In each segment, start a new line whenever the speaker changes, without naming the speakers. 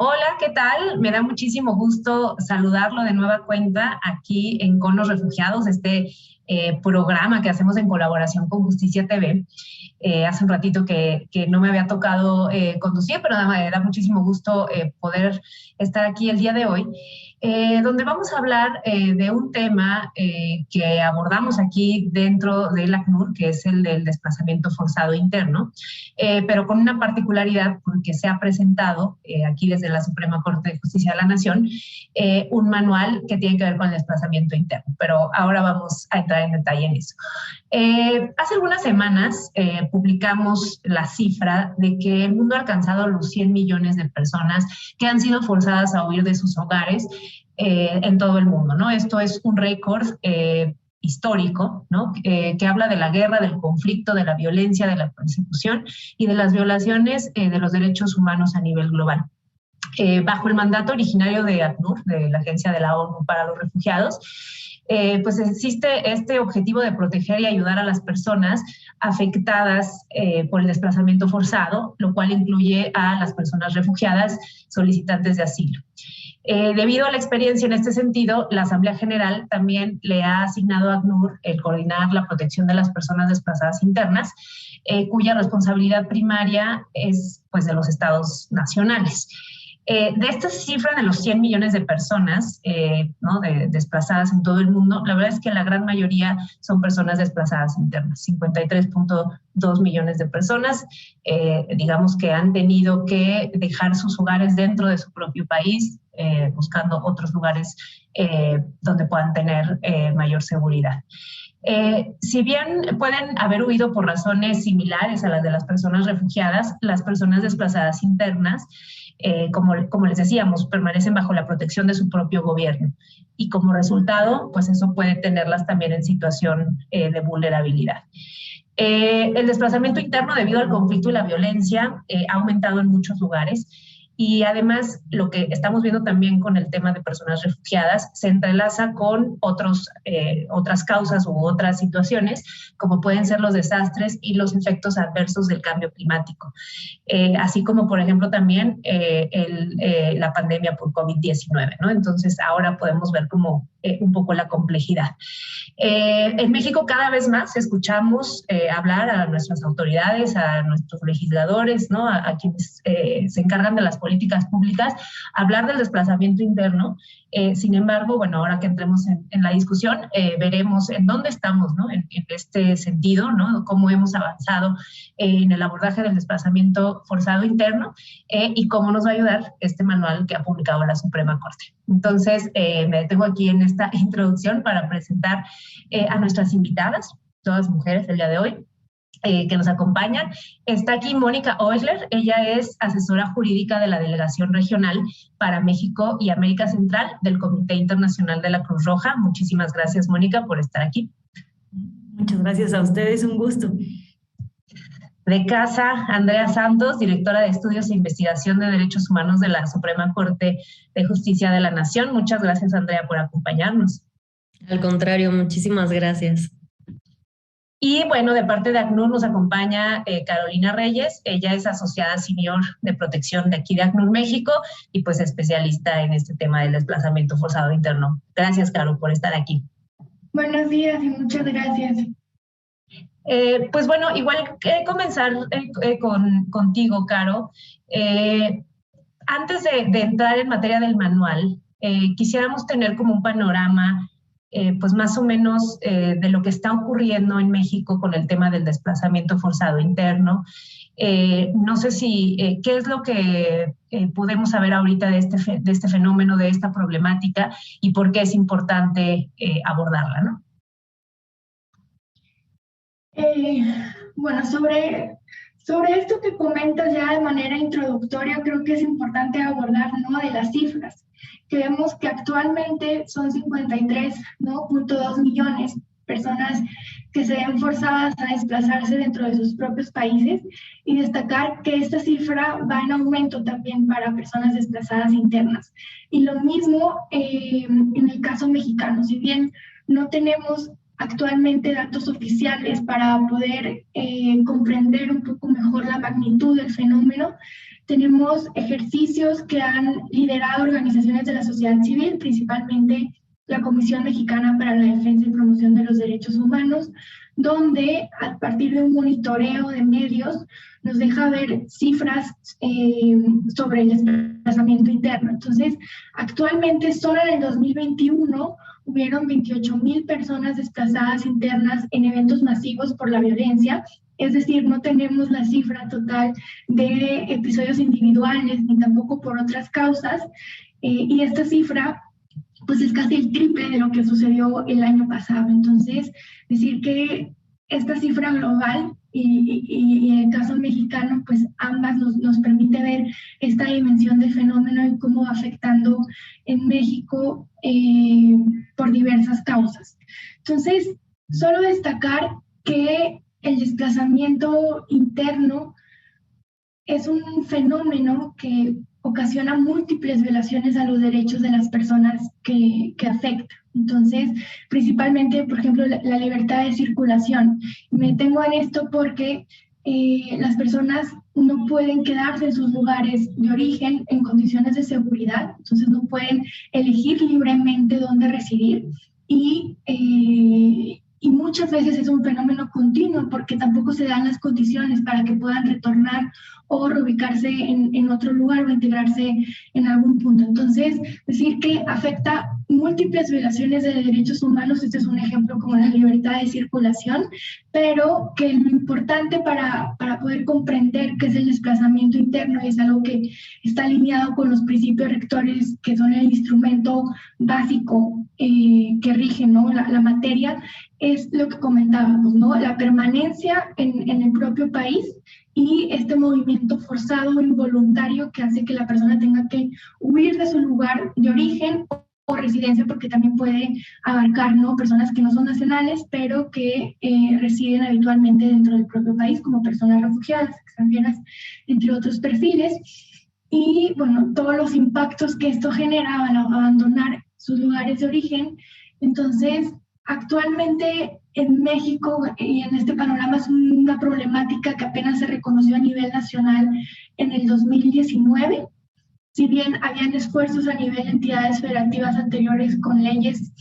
Hola, ¿qué tal? Me da muchísimo gusto saludarlo de nueva cuenta aquí en Con los Refugiados, programa que hacemos en colaboración con Justicia TV. Hace un ratito que no me había tocado conducir, pero me da muchísimo gusto poder estar aquí el día de hoy, donde vamos a hablar de un tema que abordamos aquí dentro del ACNUR, que es el del desplazamiento forzado interno, pero con una particularidad porque se ha presentado aquí desde la Suprema Corte de Justicia de la Nación un manual que tiene que ver con el desplazamiento interno, pero ahora vamos a entrar en detalle en eso. Hace algunas semanas publicamos la cifra de que el mundo ha alcanzado los 100 millones de personas que han sido forzadas a huir de sus hogares en todo el mundo, ¿no? Esto es un récord histórico, ¿no? Que habla de la guerra, del conflicto, de la violencia, de la persecución y de las violaciones de los derechos humanos a nivel global. Bajo el mandato originario de ACNUR, de la Agencia de la ONU para los Refugiados, pues existe este objetivo de proteger y ayudar a las personas afectadas por el desplazamiento forzado, lo cual incluye a las personas refugiadas solicitantes de asilo. Debido a la experiencia en este sentido, la Asamblea General también le ha asignado a ACNUR el coordinar la protección de las personas desplazadas internas, cuya responsabilidad primaria es pues, de los estados nacionales. De esta cifra de los 100 millones de personas ¿no? desplazadas en todo el mundo, la verdad es que la gran mayoría son personas desplazadas internas, 53.2 millones de personas, digamos que han tenido que dejar sus hogares dentro de su propio país, buscando otros lugares donde puedan tener mayor seguridad. Si bien pueden haber huido por razones similares a las de las personas refugiadas, las personas desplazadas internas, como les decíamos, permanecen bajo la protección de su propio gobierno y como resultado, pues eso puede tenerlas también en situación de vulnerabilidad. El desplazamiento interno debido al conflicto y la violencia ha aumentado en muchos lugares. Y además, lo que estamos viendo también con el tema de personas refugiadas se entrelaza con otras causas u otras situaciones, como pueden ser los desastres y los efectos adversos del cambio climático, así como, por ejemplo, también la pandemia por COVID-19, ¿no? Entonces, ahora podemos ver como un poco la complejidad. En México cada vez más escuchamos hablar a nuestras autoridades, a nuestros legisladores, ¿no? a quienes se encargan de las políticas públicas, hablar del desplazamiento interno. Sin embargo, bueno, ahora que entremos en la discusión, veremos en dónde estamos, ¿no? en este sentido, ¿no? Cómo hemos avanzado en el abordaje del desplazamiento forzado interno y cómo nos va a ayudar este manual que ha publicado la Suprema Corte. Entonces, me detengo aquí en esta introducción para presentar a nuestras invitadas, todas mujeres el día de hoy, que nos acompañan. Está aquí Mónica Oechler, ella es asesora jurídica de la Delegación Regional para México y América Central del Comité Internacional de la Cruz Roja. Muchísimas gracias, Mónica, por estar aquí.
Muchas gracias a ustedes, un gusto.
De casa, Andrea Santos, directora de Estudios e Investigación de Derechos Humanos de la Suprema Corte de Justicia de la Nación. Muchas gracias, Andrea, por acompañarnos.
Al contrario, muchísimas gracias.
Y bueno, de parte de ACNUR nos acompaña Carolina Reyes. Ella es asociada senior de protección de aquí de ACNUR México y pues especialista en este tema del desplazamiento forzado interno. Gracias, Caro, por estar aquí.
Buenos días y muchas gracias.
Pues bueno, igual comenzar contigo, Caro. Antes de entrar en materia del manual, quisiéramos tener como un panorama pues más o menos de lo que está ocurriendo en México con el tema del desplazamiento forzado interno. No sé si, ¿qué es lo que podemos saber ahorita de este fenómeno, de esta problemática y por qué es importante abordarla, ¿no?
Bueno, sobre esto que comentas ya de manera introductoria, creo que es importante abordar, ¿no? De las cifras, que vemos que actualmente son 53.2 millones personas que se ven forzadas a desplazarse dentro de sus propios países y destacar que esta cifra va en aumento también para personas desplazadas internas. Y lo mismo en el caso mexicano, si bien no tenemos actualmente datos oficiales para poder comprender un poco mejor la magnitud del fenómeno, Tenemos ejercicios que han liderado organizaciones de la sociedad civil, principalmente la Comisión Mexicana para la Defensa y Promoción de los Derechos Humanos, donde a partir de un monitoreo de medios nos deja ver cifras sobre el desplazamiento interno. Entonces, actualmente solo en el 2021 hubieron 28,000 personas desplazadas internas en eventos masivos por la violencia. Es decir, no tenemos la cifra total de episodios individuales ni tampoco por otras causas. Y esta cifra pues es casi el triple de lo que sucedió el año pasado. Entonces, decir que esta cifra global y en el caso mexicano, pues ambas nos permite ver esta dimensión del fenómeno y cómo va afectando en México por diversas causas. Entonces, solo destacar que el desplazamiento interno es un fenómeno que ocasiona múltiples violaciones a los derechos de las personas que afecta. Entonces, principalmente, por ejemplo, la libertad de circulación. Me detengo en esto porque las personas no pueden quedarse en sus lugares de origen en condiciones de seguridad, entonces no pueden elegir libremente dónde residir y muchas veces es un fenómeno continuo porque tampoco se dan las condiciones para que puedan retornar o reubicarse en otro lugar o integrarse en algún punto. Entonces, decir que afecta múltiples violaciones de derechos humanos, este es un ejemplo como la libertad de circulación, pero que lo importante para poder comprender qué es el desplazamiento interno y es algo que está alineado con los principios rectores que son el instrumento básico que rige, ¿no? la materia, es lo que comentábamos, ¿no? La permanencia en el propio país y este movimiento forzado o involuntario que hace que la persona tenga que huir de su lugar de origen o residencia, porque también puede abarcar, ¿no?, personas que no son nacionales, pero que residen habitualmente dentro del propio país, como personas refugiadas, extranjeras, entre otros perfiles. Y, bueno, todos los impactos que esto genera al abandonar sus lugares de origen. Entonces, actualmente en México y en este panorama es una problemática que apenas se reconoció a nivel nacional en el 2019. Si bien habían esfuerzos a nivel de entidades federativas anteriores con leyes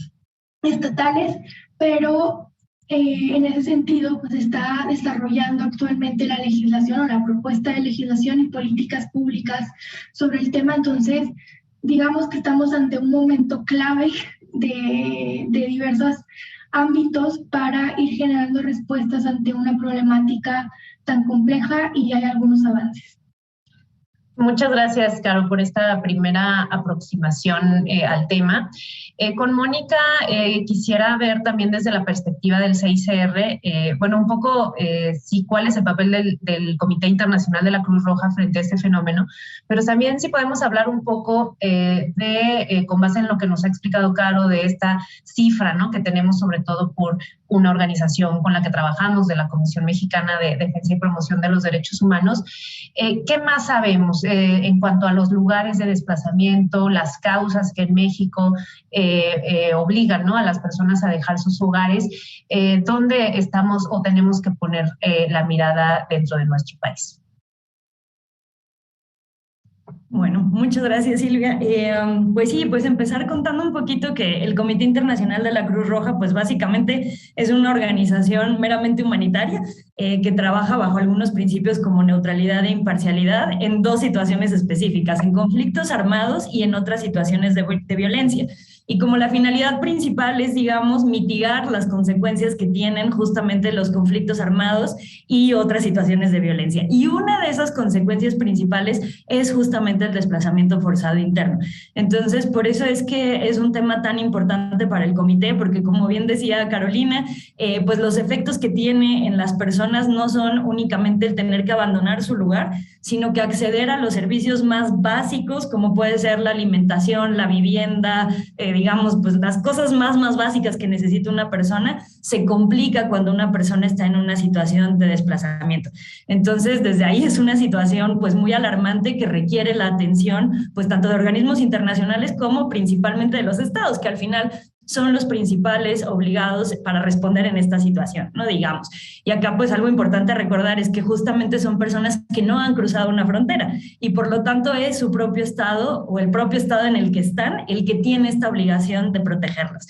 estatales, pero en ese sentido pues está desarrollando actualmente la legislación o la propuesta de legislación y políticas públicas sobre el tema. Entonces, digamos que estamos ante un momento clave de diversos ámbitos para ir generando respuestas ante una problemática tan compleja y ya hay algunos avances.
Muchas gracias, Caro, por esta primera aproximación al tema. Con Mónica quisiera ver también desde la perspectiva del CICR, bueno, un poco sí, cuál es el papel del Comité Internacional de la Cruz Roja frente a este fenómeno, pero también si podemos hablar un poco con base en lo que nos ha explicado Caro, de esta cifra, ¿no?, que tenemos sobre todo por una organización con la que trabajamos, de la Comisión Mexicana de Defensa y Promoción de los Derechos Humanos. ¿Qué más sabemos en cuanto a los lugares de desplazamiento, las causas que en México obligan, ¿no?, a las personas a dejar sus hogares? ¿Dónde estamos o tenemos que poner la mirada dentro de nuestro país?
Bueno, muchas gracias, Silvia. Pues sí, pues empezar contando un poquito que el Comité Internacional de la Cruz Roja, pues básicamente es una organización meramente humanitaria que trabaja bajo algunos principios como neutralidad e imparcialidad en dos situaciones específicas, en conflictos armados y en otras situaciones de violencia. Y como la finalidad principal es, digamos, mitigar las consecuencias que tienen justamente los conflictos armados y otras situaciones de violencia. Y una de esas consecuencias principales es justamente el desplazamiento forzado interno. Entonces, por eso es que es un tema tan importante para el comité, porque como bien decía Carolina, pues los efectos que tiene en las personas no son únicamente el tener que abandonar su lugar, sino que acceder a los servicios más básicos, como puede ser la alimentación, la vivienda, digamos, pues las cosas más básicas que necesita una persona, se complica cuando una persona está en una situación de desplazamiento. Entonces, desde ahí es una situación pues muy alarmante que requiere la atención pues tanto de organismos internacionales como principalmente de los estados, que al final son los principales obligados para responder en esta situación, ¿no? Digamos. Y acá pues algo importante a recordar es que justamente son personas que no han cruzado una frontera y por lo tanto es su propio estado o el propio estado en el que están el que tiene esta obligación de protegerlos.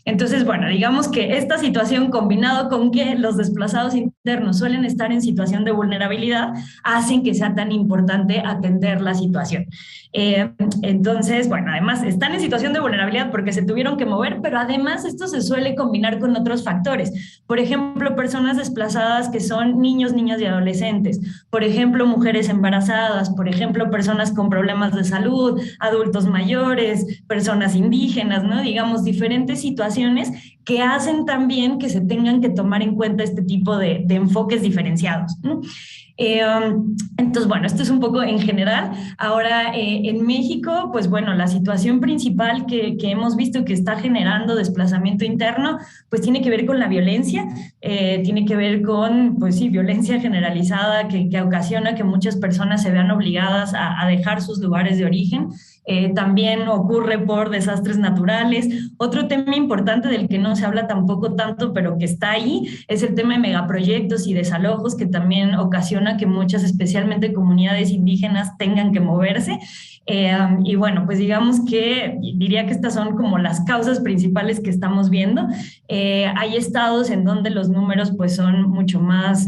Entonces, bueno, digamos que esta situación combinado con que los desplazados internos suelen estar en situación de vulnerabilidad hacen que sea tan importante atender la situación. Entonces, bueno, además están en situación de vulnerabilidad porque se tuvieron que mover, pero además esto se suele combinar con otros factores. Por ejemplo, personas desplazadas que son niños, niñas y adolescentes. Por ejemplo, mujeres embarazadas. Por ejemplo, personas con problemas de salud, adultos mayores, personas indígenas, ¿no? Digamos, diferentes situaciones que hacen también que se tengan que tomar en cuenta este tipo de enfoques diferenciados, ¿no? Entonces, bueno, esto es un poco en general. Ahora, en México, pues bueno, la situación principal que hemos visto que está generando desplazamiento interno, pues tiene que ver con la violencia, tiene que ver con, pues sí, violencia generalizada que ocasiona que muchas personas se vean obligadas a dejar sus lugares de origen. También ocurre por desastres naturales. Otro tema importante del que no se habla tampoco tanto, pero que está ahí, es el tema de megaproyectos y desalojos, que también ocasiona que muchas, especialmente comunidades indígenas, tengan que moverse. Y bueno, pues digamos que diría que estas son como las causas principales que estamos viendo. Hay estados en donde los números pues son mucho más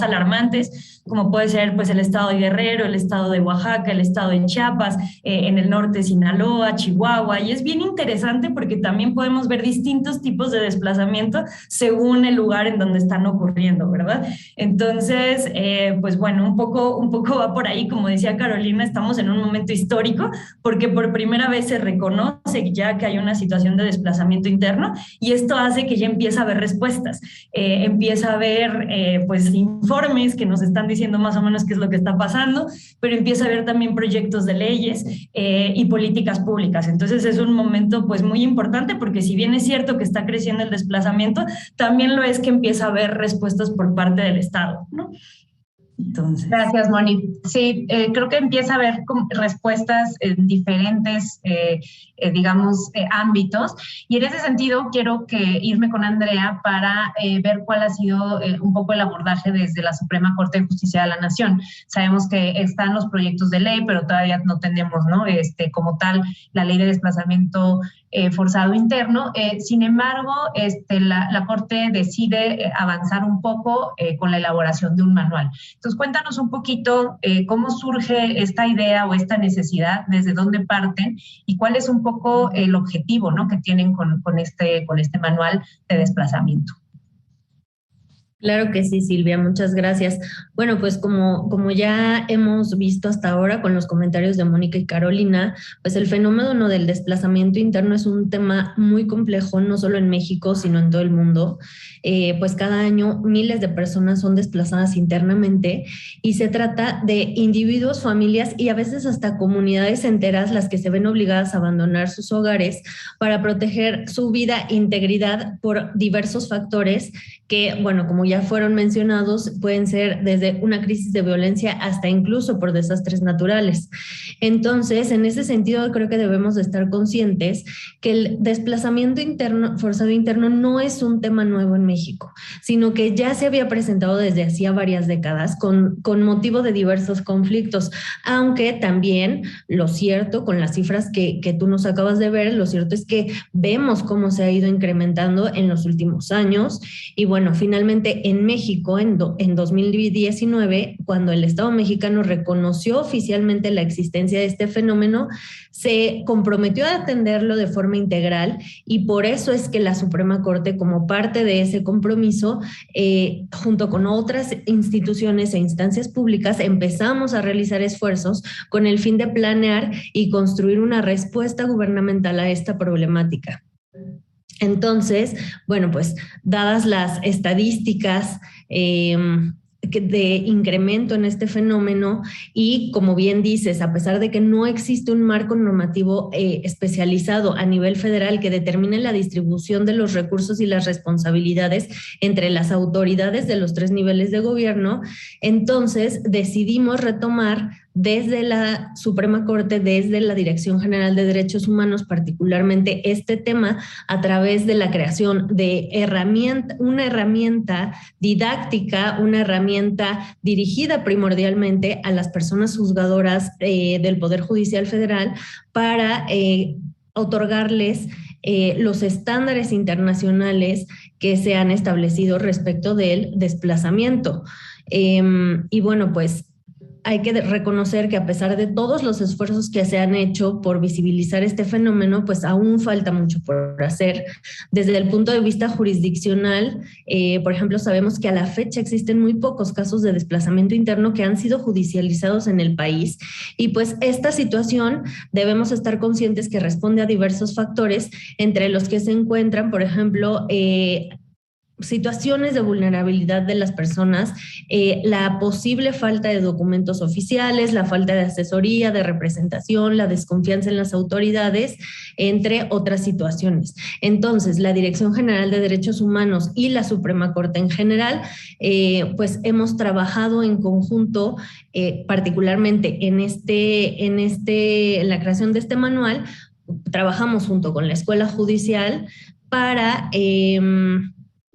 alarmantes, como puede ser pues el estado de Guerrero, el estado de Oaxaca, el estado de Chiapas, en el norte Sinaloa, Chihuahua, y es bien interesante porque también podemos ver distintos tipos de desplazamiento según el lugar en donde están ocurriendo, ¿verdad? Entonces, pues bueno, un poco va por ahí, como decía Carolina, estamos en un momento histórico porque por primera vez se reconoce ya que hay una situación de desplazamiento interno y esto hace que ya empieza a haber respuestas, empieza a haber pues informes que nos están diciendo más o menos qué es lo que está pasando, pero empieza a haber también proyectos de leyes y políticas públicas. Entonces es un momento pues muy importante porque si bien es cierto que está creciendo el desplazamiento, también lo es que empieza a haber respuestas por parte del Estado, ¿no?
Entonces. Gracias, Moni. Sí, creo que empieza a haber respuestas en diferentes, digamos, ámbitos. Y en ese sentido, quiero irme con Andrea para ver cuál ha sido un poco el abordaje desde la Suprema Corte de Justicia de la Nación. Sabemos que están los proyectos de ley, pero todavía no tenemos, ¿no? Como tal, la ley de desplazamiento forzado interno. Sin embargo, la Corte decide avanzar un poco con la elaboración de un manual. Entonces, cuéntanos un poquito cómo surge esta idea o esta necesidad, desde dónde parten y cuál es un poco el objetivo, ¿no?, que tienen con este manual de desplazamiento.
Claro que sí, Silvia, muchas gracias. Bueno, pues como ya hemos visto hasta ahora con los comentarios de Mónica y Carolina, pues el fenómeno del desplazamiento interno es un tema muy complejo, no solo en México, sino en todo el mundo. Pues cada año miles de personas son desplazadas internamente y se trata de individuos, familias y a veces hasta comunidades enteras las que se ven obligadas a abandonar sus hogares para proteger su vida e integridad por diversos factores que, bueno, como ya fueron mencionados, pueden ser desde una crisis de violencia hasta incluso por desastres naturales. Entonces, en ese sentido, creo que debemos de estar conscientes que el desplazamiento interno, forzado interno, no es un tema nuevo en México, sino que ya se había presentado desde hacía varias décadas con motivo de diversos conflictos, aunque también lo cierto, con las cifras que tú nos acabas de ver, lo cierto es que vemos cómo se ha ido incrementando en los últimos años y bueno, finalmente en México, en 2019, cuando el Estado mexicano reconoció oficialmente la existencia de este fenómeno, se comprometió a atenderlo de forma integral y por eso es que la Suprema Corte, como parte de ese compromiso, junto con otras instituciones e instancias públicas, empezamos a realizar esfuerzos con el fin de planear y construir una respuesta gubernamental a esta problemática. Entonces, bueno, pues dadas las estadísticas de incremento en este fenómeno y como bien dices, a pesar de que no existe un marco normativo especializado a nivel federal que determine la distribución de los recursos y las responsabilidades entre las autoridades de los 3 niveles de gobierno, entonces decidimos retomar desde la Suprema Corte, desde la Dirección General de Derechos Humanos, particularmente este tema, a través de la creación de una herramienta didáctica, una herramienta dirigida primordialmente a las personas juzgadoras del Poder Judicial Federal para otorgarles los estándares internacionales que se han establecido respecto del desplazamiento. Y bueno, pues hay que reconocer que a pesar de todos los esfuerzos que se han hecho por visibilizar este fenómeno, pues aún falta mucho por hacer. Desde el punto de vista jurisdiccional, por ejemplo, sabemos que a la fecha existen muy pocos casos de desplazamiento interno que han sido judicializados en el país. Y pues esta situación debemos estar conscientes que responde a diversos factores, entre los que se encuentran, por ejemplo, situaciones de vulnerabilidad de las personas, la posible falta de documentos oficiales, la falta de asesoría, de representación, la desconfianza en las autoridades, entre otras situaciones. Entonces, la Dirección General de Derechos Humanos y la Suprema Corte en general, pues hemos trabajado en conjunto, particularmente en la creación de este manual. Trabajamos junto con la Escuela Judicial para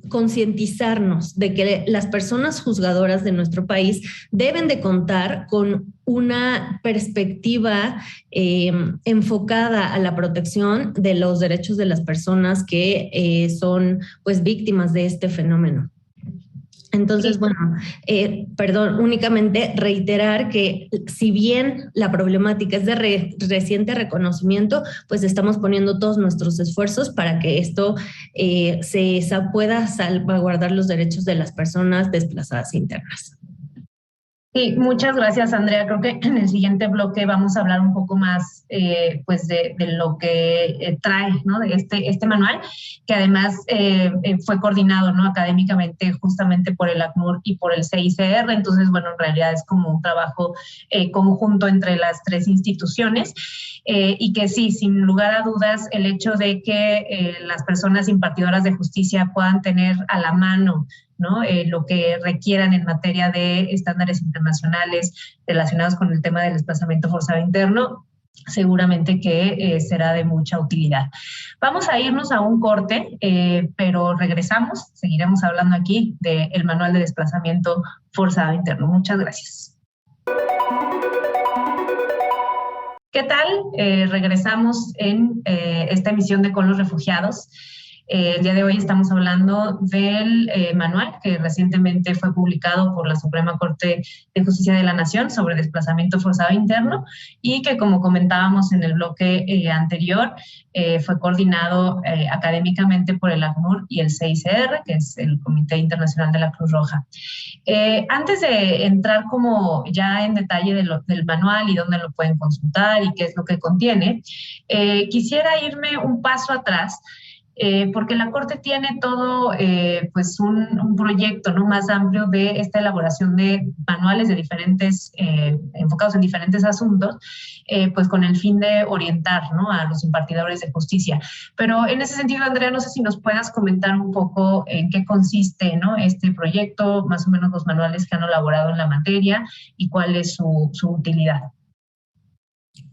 concientizarnos de que las personas juzgadoras de nuestro país deben de contar con una perspectiva enfocada a la protección de los derechos de las personas que son pues víctimas de este fenómeno. Entonces, bueno, únicamente reiterar que si bien la problemática es de reciente reconocimiento, pues estamos poniendo todos nuestros esfuerzos para que esto pueda salvaguardar los derechos de las personas desplazadas internas.
Sí, muchas gracias, Andrea. Creo que en el siguiente bloque vamos a hablar un poco más pues de lo que trae, ¿no? De este manual, que además fue coordinado, ¿no? Académicamente justamente por el ACNUR y por el CICR. Entonces, bueno, en realidad es como un trabajo conjunto entre las tres instituciones. Y que sí, sin lugar a dudas, el hecho de que las personas impartidoras de justicia puedan tener a la mano, ¿no? Lo que requieran en materia de estándares internacionales relacionados con el tema del desplazamiento forzado interno, seguramente que será de mucha utilidad. Vamos a irnos a un corte, pero regresamos, seguiremos hablando aquí del manual de desplazamiento forzado interno. Muchas gracias. ¿Qué tal? Regresamos en esta emisión de Con los Refugiados. El día de hoy estamos hablando del manual que recientemente fue publicado por la Suprema Corte de Justicia de la Nación sobre desplazamiento forzado interno y que, como comentábamos en el bloque anterior, fue coordinado académicamente por el ACNUR y el CICR, que es el Comité Internacional de la Cruz Roja. Antes de entrar como ya en detalle del manual y dónde lo pueden consultar y qué es lo que contiene, quisiera irme un paso atrás, porque la Corte tiene todo pues un proyecto, ¿no?, más amplio de esta elaboración de manuales de diferentes, enfocados en diferentes asuntos, pues con el fin de orientar, ¿no?, a los impartidores de justicia. Pero en ese sentido, Andrea, no sé si nos puedas comentar un poco en qué consiste, ¿no?, este proyecto, más o menos los manuales que han elaborado en la materia y cuál es su utilidad.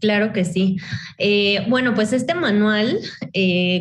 Claro que sí. Bueno, pues este manual,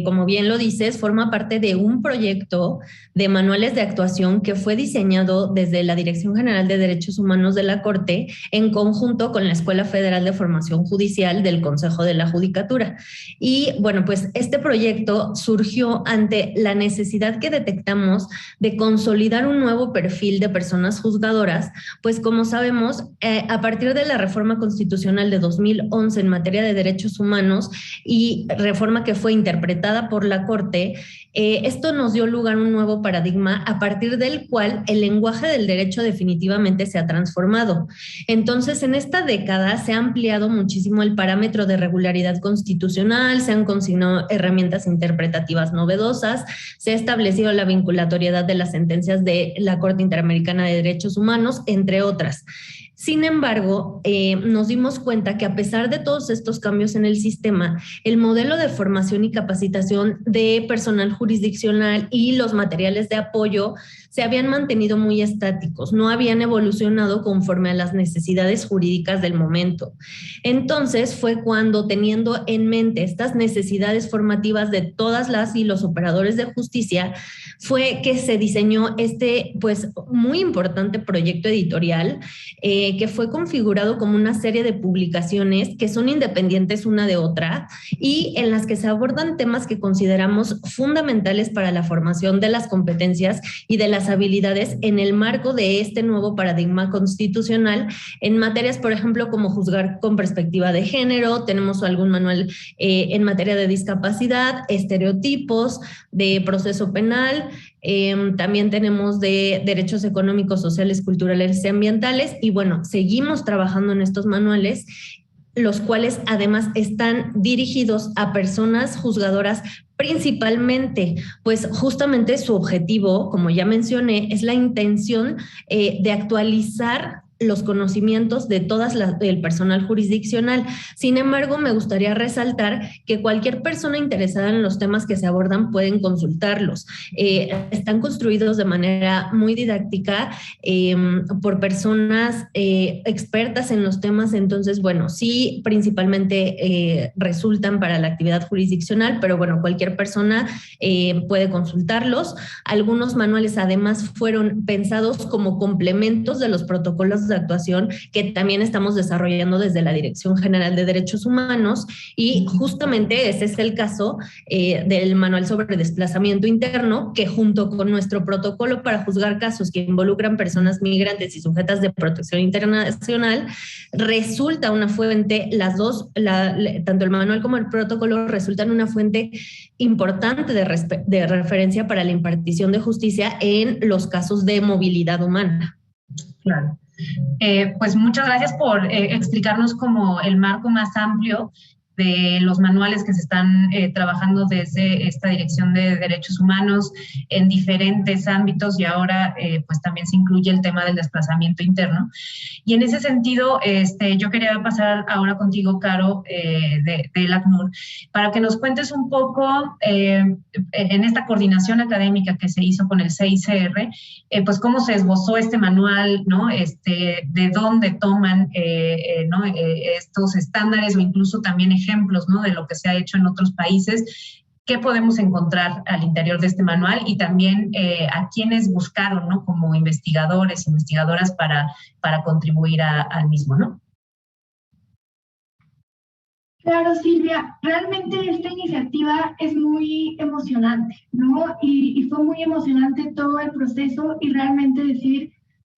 como bien lo dices, forma parte de un proyecto de manuales de actuación que fue diseñado desde la Dirección General de Derechos Humanos de la Corte en conjunto con la Escuela Federal de Formación Judicial del Consejo de la Judicatura. Y bueno, pues este proyecto surgió ante la necesidad que detectamos de consolidar un nuevo perfil de personas juzgadoras, pues como sabemos, a partir de la reforma constitucional de 2011 en materia de derechos humanos y reforma que fue interpretada por la Corte, esto nos dio lugar a un nuevo paradigma a partir del cual el lenguaje del derecho definitivamente se ha transformado. Entonces, en esta década se ha ampliado muchísimo el parámetro de regularidad constitucional, se han consignado herramientas interpretativas novedosas, se ha establecido la vinculatoriedad de las sentencias de la Corte Interamericana de Derechos Humanos, entre otras. Sin embargo, nos dimos cuenta que a pesar de todos estos cambios en el sistema, el modelo de formación y capacitación de personal jurisdiccional y los materiales de apoyo se habían mantenido muy estáticos, no habían evolucionado conforme a las necesidades jurídicas del momento. Entonces fue cuando, teniendo en mente estas necesidades formativas de todas las y los operadores de justicia, fue que se diseñó este, pues, muy importante proyecto editorial, que fue configurado como una serie de publicaciones que son independientes una de otra y en las que se abordan temas que consideramos fundamentales para la formación de las competencias y de las habilidades en el marco de este nuevo paradigma constitucional en materias, por ejemplo, como juzgar con perspectiva de género. Tenemos algún manual en materia de discapacidad, estereotipos, de proceso penal. También tenemos de derechos económicos, sociales, culturales y ambientales. Y bueno, seguimos trabajando en estos manuales, los cuales además están dirigidos a personas juzgadoras principalmente, pues justamente su objetivo, como ya mencioné, es la intención de actualizar los conocimientos de del personal jurisdiccional. Sin embargo, me gustaría resaltar que cualquier persona interesada en los temas que se abordan pueden consultarlos. Están construidos de manera muy didáctica por personas expertas en los temas. Entonces, bueno, sí, principalmente resultan para la actividad jurisdiccional, pero bueno, cualquier persona puede consultarlos. Algunos manuales además fueron pensados como complementos de los protocolos de actuación que también estamos desarrollando desde la Dirección General de Derechos Humanos, y justamente ese es el caso del manual sobre desplazamiento interno, que junto con nuestro protocolo para juzgar casos que involucran personas migrantes y sujetas de protección internacional, resulta una fuente, tanto el manual como el protocolo resultan una fuente importante de referencia para la impartición de justicia en los casos de movilidad humana.
Claro. Pues muchas gracias por explicarnos como el marco más amplio de los manuales que se están trabajando desde esta Dirección de Derechos Humanos en diferentes ámbitos, y ahora pues también se incluye el tema del desplazamiento interno. Y en ese sentido, yo quería pasar ahora contigo, Caro, del ACNUR, para que nos cuentes un poco en esta coordinación académica que se hizo con el CICR, pues cómo se esbozó este manual, ¿no? De dónde toman ¿no? Estos estándares, o incluso también ejemplos, ¿no? De lo que se ha hecho en otros países. ¿Qué podemos encontrar al interior de este manual? Y también a quienes buscaron, ¿no? Como investigadores, investigadoras para contribuir al mismo, ¿no?
Claro, Silvia, realmente esta iniciativa es muy emocionante, ¿no? Y fue muy emocionante todo el proceso, y realmente decir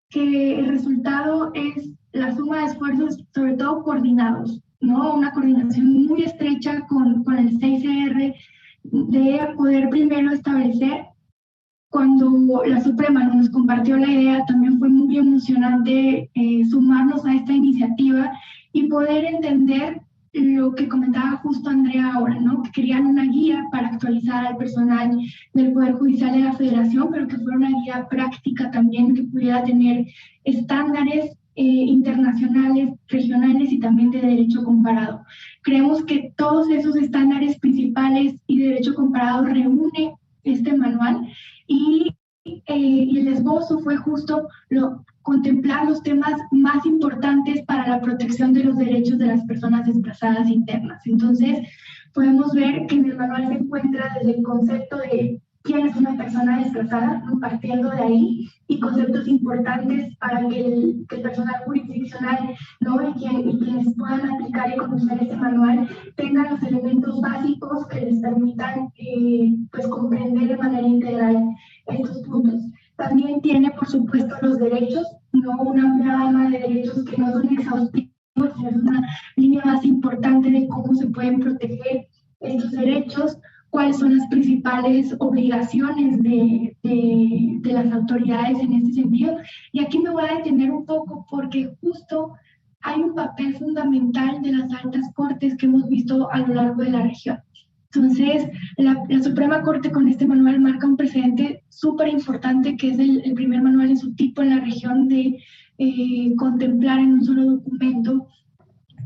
que el resultado es la suma de esfuerzos, sobre todo coordinados, ¿no? Una coordinación muy estrecha con el CICR, de poder primero establecer. Cuando la Suprema nos compartió la idea, también fue muy emocionante sumarnos a esta iniciativa y poder entender lo que comentaba justo Andrea ahora, ¿no? Que querían una guía para actualizar al personal del Poder Judicial de la Federación, pero que fuera una guía práctica también, que pudiera tener estándares internacionales, regionales y también de derecho comparado. Creemos que todos esos estándares principales y de derecho comparado reúne este manual, y el esbozo fue justo contemplar los temas más importantes para la protección de los derechos de las personas desplazadas internas. Entonces, podemos ver que en el manual se encuentra desde el concepto de quién es una persona desplazada, ¿no? Partiendo de ahí, y conceptos importantes para que el personal jurisdiccional, ¿no? y quienes puedan aplicar y conocer este manual tengan los elementos básicos que les permitan pues comprender de manera integral estos puntos. También tiene, por supuesto, los derechos, no una amplia gama de derechos que no son exhaustivos, sino es una línea más importante de cómo se pueden proteger estos derechos, cuáles son las principales obligaciones de las autoridades en este sentido. Y aquí me voy a detener un poco, porque justo hay un papel fundamental de las altas cortes que hemos visto a lo largo de la región. Entonces, la Suprema Corte con este manual marca un precedente súper importante, que es el primer manual en su tipo en la región de contemplar en un solo documento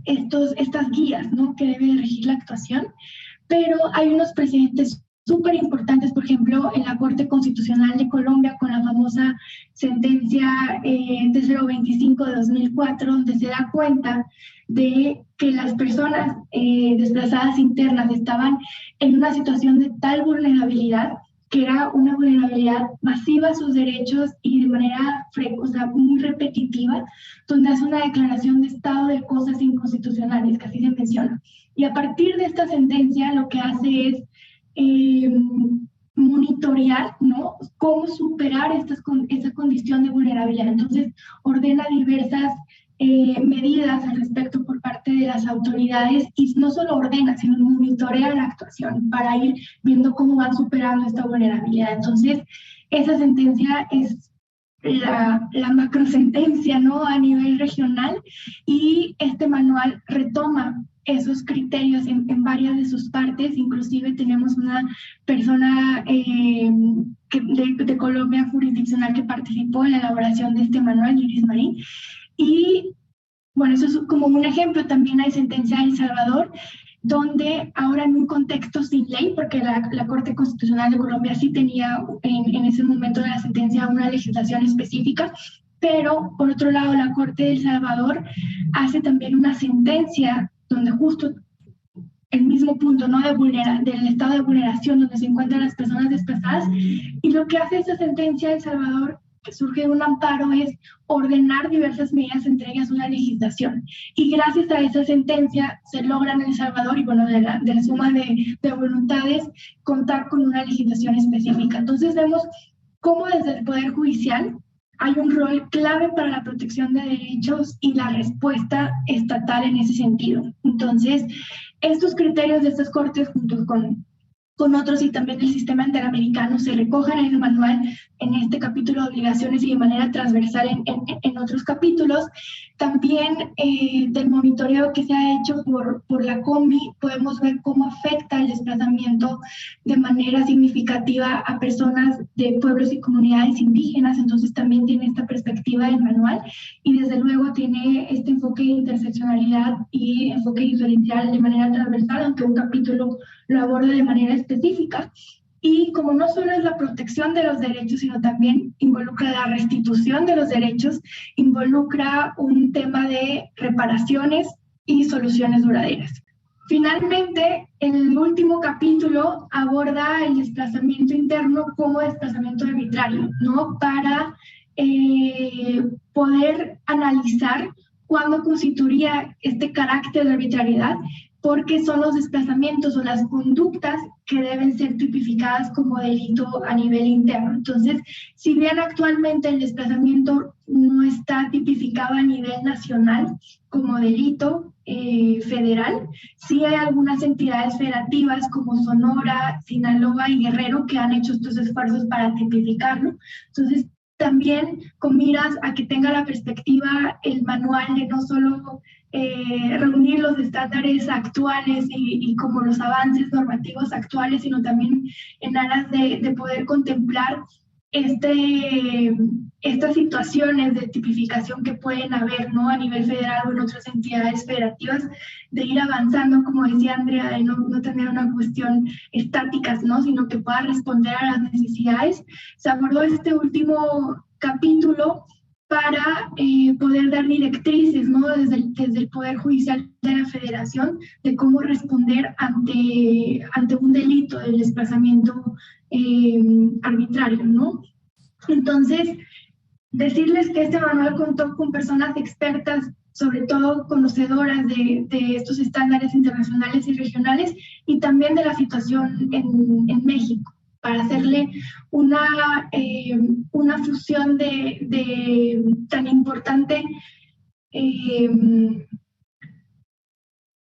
estas guías, ¿no?, que debe regir la actuación. Pero hay unos precedentes súper importantes, por ejemplo, en la Corte Constitucional de Colombia, con la famosa sentencia T025 de 2004, donde se da cuenta de que las personas desplazadas internas estaban en una situación de tal vulnerabilidad, que era una vulnerabilidad masiva a sus derechos y de manera muy repetitiva, donde hace una declaración de estado de cosas inconstitucionales, que así se menciona. Y a partir de esta sentencia lo que hace es monitorear, ¿no?, cómo superar esta condición de vulnerabilidad. Entonces, ordena diversas medidas al respecto por parte de las autoridades, y no solo ordena, sino monitorea la actuación para ir viendo cómo van superando esta vulnerabilidad. Entonces, esa sentencia es la macrosentencia, ¿no?, a nivel regional, y este manual retoma esos criterios en varias de sus partes. Inclusive tenemos una persona de Colombia jurisdiccional que participó en la elaboración de este manual, Iris Marín. Y bueno, eso es como un ejemplo. También hay sentencia de El Salvador, donde ahora en un contexto sin ley, porque la Corte Constitucional de Colombia sí tenía en ese momento de la sentencia una legislación específica, pero por otro lado la Corte de El Salvador hace también una sentencia donde justo el mismo punto, ¿no?, del estado de vulneración donde se encuentran las personas desplazadas, y lo que hace esta sentencia de El Salvador, que surge de un amparo, es ordenar diversas medidas, entre ellas una legislación. Y gracias a esa sentencia se logran en El Salvador, y bueno, de la suma de voluntades, contar con una legislación específica. Entonces vemos cómo desde el Poder Judicial hay un rol clave para la protección de derechos y la respuesta estatal en ese sentido. Entonces, estos criterios de estas cortes, junto con otros y también del sistema interamericano, se recogen en el manual, en este capítulo de obligaciones, y de manera transversal en otros capítulos. También del monitoreo que se ha hecho por la COMBI, podemos ver cómo afecta el desplazamiento de manera significativa a personas de pueblos y comunidades indígenas. Entonces también tiene esta perspectiva del manual, y desde luego tiene este enfoque de interseccionalidad y enfoque diferencial de manera transversal, aunque un capítulo lo aborda de manera específica. Y como no solo es la protección de los derechos, sino también involucra la restitución de los derechos, involucra un tema de reparaciones y soluciones duraderas. Finalmente, el último capítulo aborda el desplazamiento interno como desplazamiento arbitrario, ¿no?, para poder analizar cuándo constituiría este carácter de arbitrariedad, porque son los desplazamientos o las conductas que deben ser tipificadas como delito a nivel interno. Entonces, si bien actualmente el desplazamiento no está tipificado a nivel nacional como delito federal, sí hay algunas entidades federativas como Sonora, Sinaloa y Guerrero que han hecho estos esfuerzos para tipificarlo. Entonces, también con miras a que tenga la perspectiva el manual de no solo reunir los estándares actuales y como los avances normativos actuales, sino también en aras de poder contemplar estas situaciones de tipificación que pueden haber, ¿no?, a nivel federal o en otras entidades federativas, de ir avanzando, como decía Andrea, de no tener una cuestión estática, ¿no?, sino que pueda responder a las necesidades. Se abordó este último capítulo para poder dar directrices, ¿no?, desde el Poder Judicial de la Federación, de cómo responder ante un delito del desplazamiento arbitrario, ¿no? Entonces, decirles que este manual contó con personas expertas, sobre todo conocedoras de estos estándares internacionales y regionales, y también de la situación en México, para hacerle una fusión de tan importante,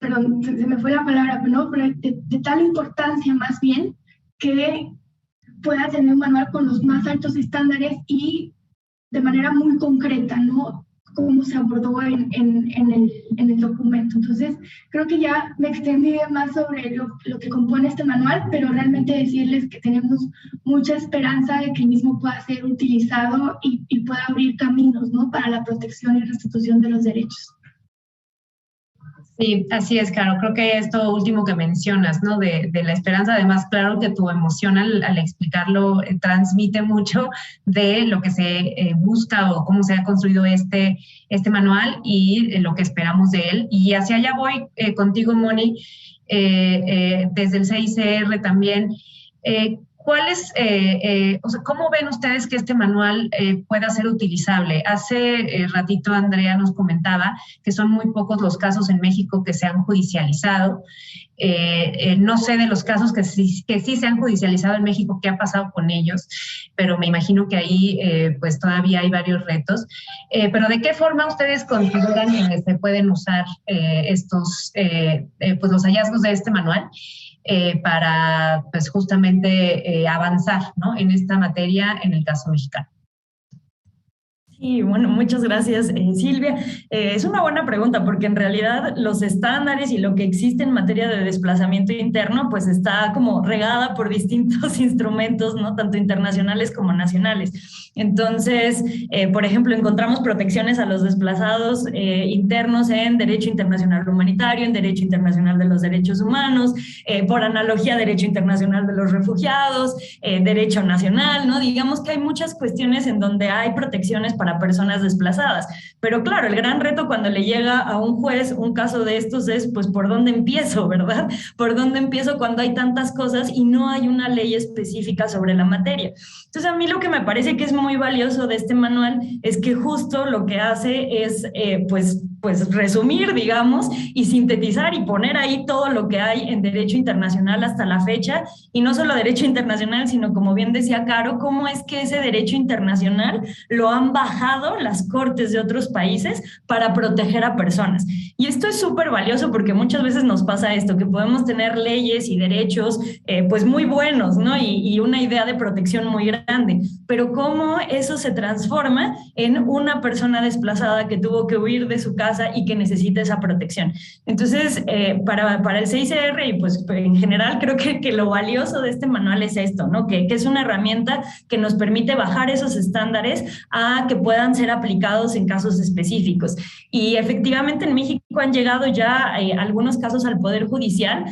perdón, se me fue la palabra, ¿no?, pero de tal importancia más bien, que pueda tener un manual con los más altos estándares y de manera muy concreta, ¿no?, cómo se abordó en el documento. Entonces, creo que ya me extendí más sobre lo que compone este manual, pero realmente decirles que tenemos mucha esperanza de que el mismo pueda ser utilizado y pueda abrir caminos, ¿no?, para la protección y restitución de los derechos.
Sí, así es, Caro. Creo que esto último que mencionas, ¿no? De la esperanza, además, claro que tu emoción al explicarlo transmite mucho de lo que se busca o cómo se ha construido este manual y lo que esperamos de él. Y hacia allá voy contigo, Moni, desde el CICR también. ¿Cuáles, o sea, cómo ven ustedes que este manual pueda ser utilizable? Hace ratito Andrea nos comentaba que son muy pocos los casos en México que se han judicializado. No sé de los casos que sí se han judicializado en México, qué ha pasado con ellos, pero me imagino que ahí pues todavía hay varios retos. Pero ¿de qué forma ustedes consideran que se pueden usar pues los hallazgos de este manual? Para pues justamente avanzar, ¿no?, en esta materia en el caso mexicano.
Sí, bueno, muchas gracias, Silvia. Es una buena pregunta porque en realidad los estándares y lo que existe en materia de desplazamiento interno pues está como regada por distintos instrumentos, ¿no?, tanto internacionales como nacionales. Entonces, por ejemplo, encontramos protecciones a los desplazados internos en Derecho Internacional Humanitario, en Derecho Internacional de los Derechos Humanos, por analogía Derecho Internacional de los Refugiados, Derecho Nacional, ¿no? Digamos que hay muchas cuestiones en donde hay protecciones para personas desplazadas. Pero claro, el gran reto cuando le llega a un juez un caso de estos es, pues, ¿por dónde empiezo, verdad? ¿Por dónde empiezo cuando hay tantas cosas y no hay una ley específica sobre la materia? Entonces, a mí lo que me parece que es muy valioso de este manual es que justo lo que hace es, pues resumir, digamos, y sintetizar y poner ahí todo lo que hay en derecho internacional hasta la fecha, y no solo derecho internacional, sino, como bien decía Caro, cómo es que ese derecho internacional lo han bajado las cortes de otros países para proteger a personas. Y esto es súper valioso porque muchas veces nos pasa esto, que podemos tener leyes y derechos pues muy buenos, ¿no? Y una idea de protección muy grande, pero cómo eso se transforma en una persona desplazada que tuvo que huir de su casa y que necesita esa protección. Entonces, para el CICR y pues en general creo que lo valioso de este manual es esto, ¿no? Que es una herramienta que nos permite bajar esos estándares a que puedan ser aplicados en casos específicos. Y efectivamente en México han llegado ya algunos casos al Poder Judicial,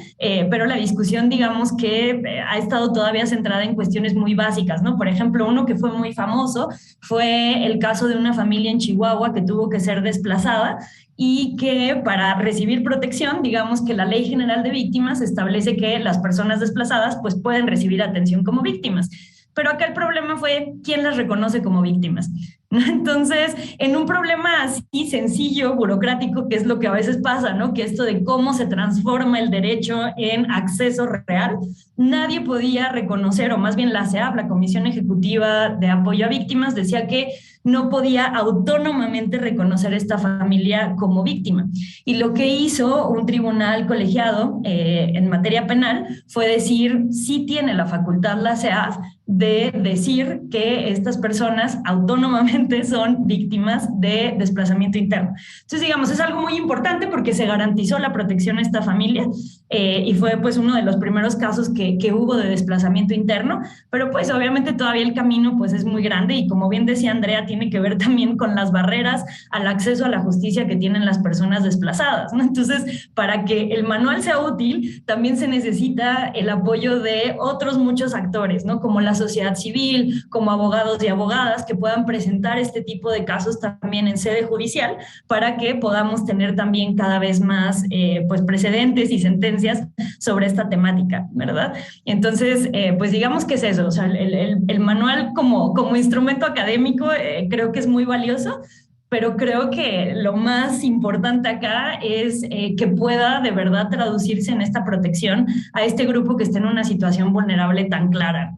pero la discusión, digamos que ha estado todavía centrada en cuestiones muy básicas, ¿no? Por ejemplo, uno que fue muy famoso fue el caso de una familia en Chihuahua que tuvo que ser desplazada y que para recibir protección, digamos que la Ley General de Víctimas establece que las personas desplazadas pues pueden recibir atención como víctimas. Pero acá el problema fue quién las reconoce como víctimas. Entonces, en un problema así sencillo, burocrático, que es lo que a veces pasa, ¿no? Que esto de cómo se transforma el derecho en acceso real, nadie podía reconocer, o más bien la CEAV, la Comisión Ejecutiva de Apoyo a Víctimas, decía que no podía autónomamente reconocer a esta familia como víctima. Y lo que hizo un tribunal colegiado en materia penal fue decir, sí tiene la facultad la CEAV de decir que estas personas autónomamente son víctimas de desplazamiento interno. Entonces, digamos, es algo muy importante porque se garantizó la protección a esta familia y fue pues uno de los primeros casos que hubo de desplazamiento interno, pero pues obviamente todavía el camino pues es muy grande y, como bien decía Andrea, tiene que ver también con las barreras al acceso a la justicia que tienen las personas desplazadas, ¿no? Entonces, para que el manual sea útil, también se necesita el apoyo de otros muchos actores, ¿no? Como la sociedad civil, como abogados y abogadas que puedan presentar este tipo de casos también en sede judicial para que podamos tener también cada vez más pues precedentes y sentencias sobre esta temática, ¿verdad? Entonces, pues digamos que es eso, o sea, el manual como instrumento académico creo que es muy valioso, pero creo que lo más importante acá es que pueda de verdad traducirse en esta protección a este grupo que está en una situación vulnerable tan clara.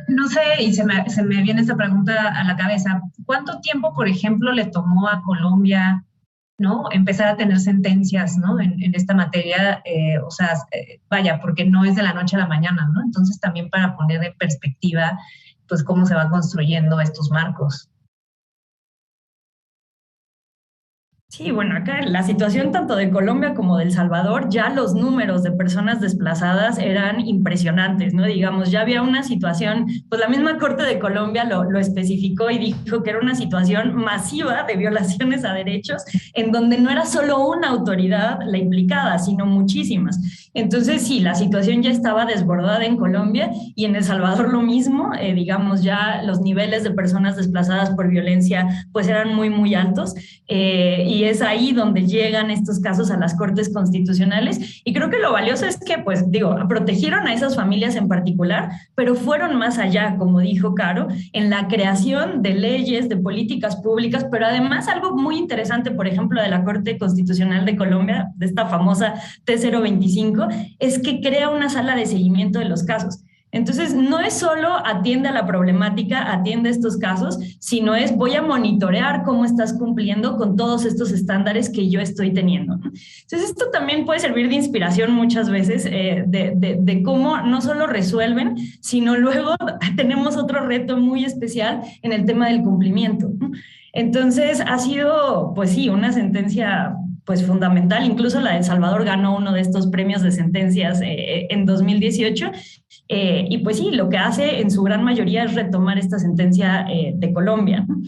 No sé, y se me viene esta pregunta a la cabeza. ¿Cuánto tiempo, por ejemplo, le tomó a Colombia, ¿no?, empezar a tener sentencias, ¿no?, en esta materia? O sea, vaya, porque no es de la noche a la mañana, ¿no? Entonces, también para poner en perspectiva, pues, cómo se van construyendo estos marcos.
Sí, bueno, acá la situación tanto de Colombia como de El Salvador, ya los números de personas desplazadas eran impresionantes, ¿no? Digamos, ya había una situación, pues la misma Corte de Colombia lo especificó y dijo que era una situación masiva de violaciones a derechos, en donde no era solo una autoridad la implicada, sino muchísimas. Entonces, sí, la situación ya estaba desbordada en Colombia y en El Salvador lo mismo, digamos, ya los niveles de personas desplazadas por violencia pues eran muy, muy altos. Y es ahí donde llegan estos casos a las Cortes Constitucionales. Y creo que lo valioso es que, pues, digo, protegieron a esas familias en particular, pero fueron más allá, como dijo Caro, en la creación de leyes, de políticas públicas, pero además algo muy interesante, por ejemplo, de la Corte Constitucional de Colombia, de esta famosa T025, es que crea una sala de seguimiento de los casos. Entonces, no es solo atiende a la problemática, atiende estos casos, sino es voy a monitorear cómo estás cumpliendo con todos estos estándares que yo estoy teniendo. Entonces, esto también puede servir de inspiración muchas veces de cómo no solo resuelven, sino luego tenemos otro reto muy especial en el tema del cumplimiento. Entonces, ha sido, pues sí, una sentencia pues fundamental. Incluso la de El Salvador ganó uno de estos premios de sentencias en 2018. Y pues sí, lo que hace en su gran mayoría es retomar esta sentencia de Colombia, ¿no?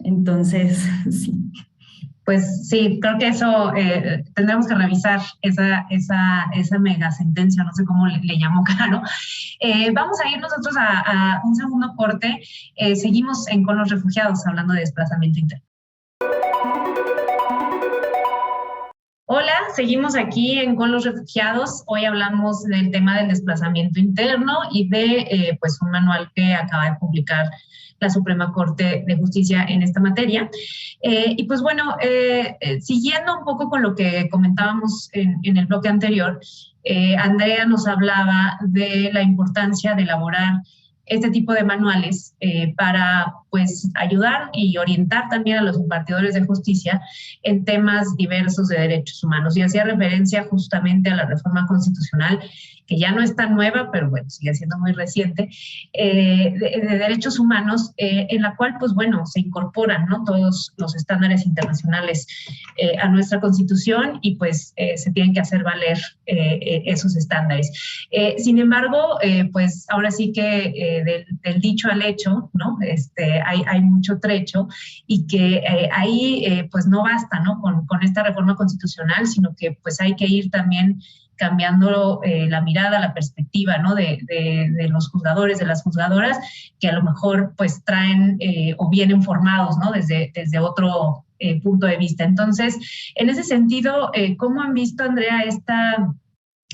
Entonces, sí.
Pues sí, creo que eso tendremos que revisar esa mega sentencia, no sé cómo le llamó Caro. Vamos a ir nosotros a un segundo corte. Seguimos con los refugiados hablando de desplazamiento interno. Hola, seguimos aquí Con los Refugiados. Hoy hablamos del tema del desplazamiento interno y de pues un manual que acaba de publicar la Suprema Corte de Justicia en esta materia. Y pues bueno, siguiendo un poco con lo que comentábamos en el bloque anterior, Andrea nos hablaba de la importancia de elaborar este tipo de manuales para pues ayudar y orientar también a los impartidores de justicia en temas diversos de derechos humanos. Y hacía referencia justamente a la reforma constitucional, que ya no es tan nueva, pero bueno, sigue siendo muy reciente, de derechos humanos, en la cual, pues bueno, se incorporan, ¿no?, todos los estándares internacionales a nuestra Constitución y pues se tienen que hacer valer esos estándares. Sin embargo, pues ahora sí que del dicho al hecho, ¿no?, hay mucho trecho y que ahí pues no basta, ¿no?, con esta reforma constitucional, sino que pues hay que ir también cambiando la mirada, la perspectiva, ¿no?, de los juzgadores, de las juzgadoras, que a lo mejor pues traen o vienen formados, ¿no?, desde otro punto de vista. Entonces, en ese sentido, ¿cómo han visto, Andrea, esta